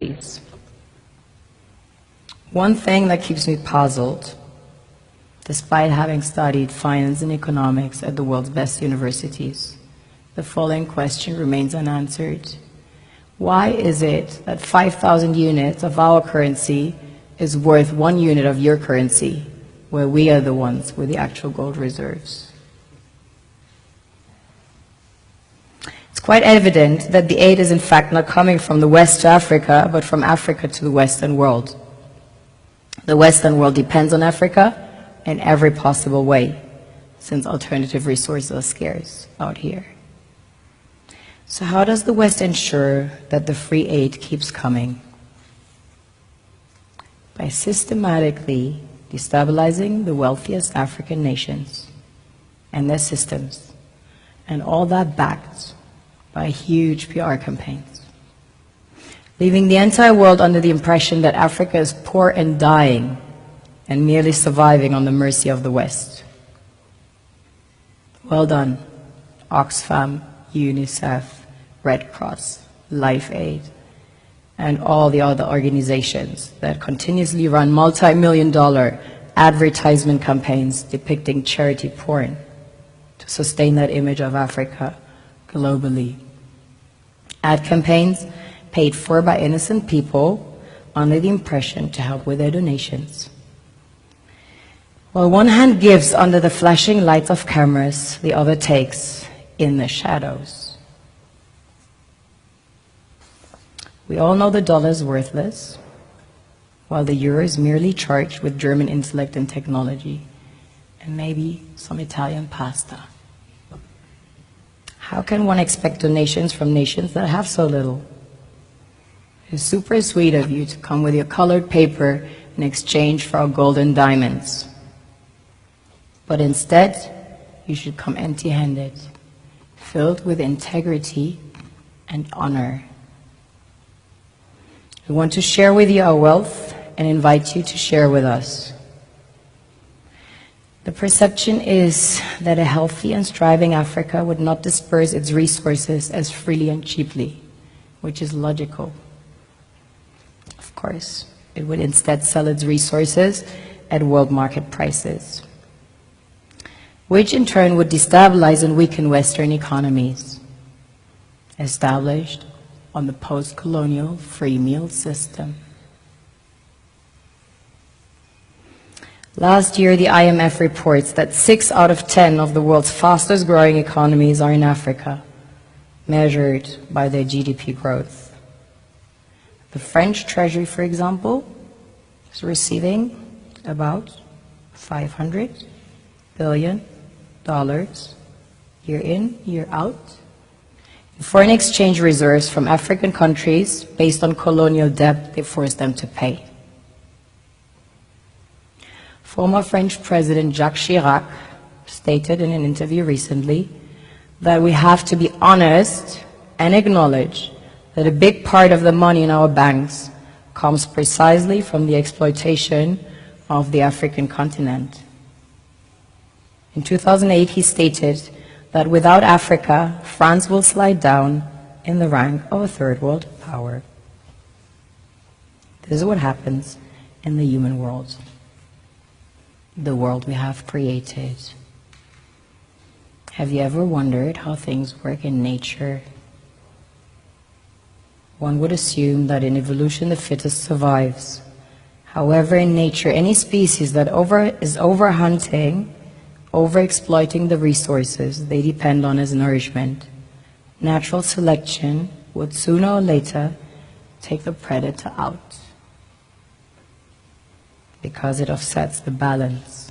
Please. One thing that keeps me puzzled, despite having studied finance and economics at the world's best universities, the following question remains unanswered. Why is it that 5,000 units of our currency is worth 1 unit of your currency, where we are the ones with the actual gold reserves? It's quite evident that the aid is in fact not coming from the West to Africa, but from Africa to the Western world. The Western world depends on Africa in every possible way, since alternative resources are scarce out here. So how does the West ensure that the free aid keeps coming? By systematically destabilizing the wealthiest African nations and their systems, and all that backed by huge PR campaigns, leaving the entire world under the impression that Africa is poor and dying and merely surviving on the mercy of the West. Well done, Oxfam, UNICEF, Red Cross, Life Aid, and all the other organizations that continuously run multi-million-dollar advertisement campaigns depicting charity porn to sustain that image of Africa globally. Ad campaigns paid for by innocent people under the impression to help with their donations. While one hand gives under the flashing lights of cameras, the other takes in the shadows. We all know the dollar is worthless, while the euro is merely charged with German intellect and technology, and maybe some Italian pasta. How can one expect donations from nations that have so little? It's super sweet of you to come with your colored paper in exchange for our gold and diamonds. But instead, you should come empty-handed, filled with integrity and honor. We want to share with you our wealth and invite you to share with us. The perception is that a healthy and striving Africa would not disperse its resources as freely and cheaply, which is logical. Of course, it would instead sell its resources at world market prices, which in turn would destabilize and weaken Western economies, established on the post-colonial free meal system. Last year, the IMF reports that 6 out of 10 of the world's fastest growing economies are in Africa, measured by their GDP growth. The French Treasury, for example, is receiving about $500 billion year in, year out, in foreign exchange reserves from African countries based on colonial debt they forced them to pay. Former French President Jacques Chirac stated in an interview recently that we have to be honest and acknowledge that a big part of the money in our banks comes precisely from the exploitation of the African continent. In 2008, he stated that without Africa, France will slide down in the rank of a third world power. This is what happens in the human world, the world we have created. Have you ever wondered how things work in nature? One would assume that in evolution the fittest survives. However, in nature, any species that is overhunting, overexploiting the resources they depend on as nourishment, natural selection would sooner or later take the predator out, because it offsets the balance.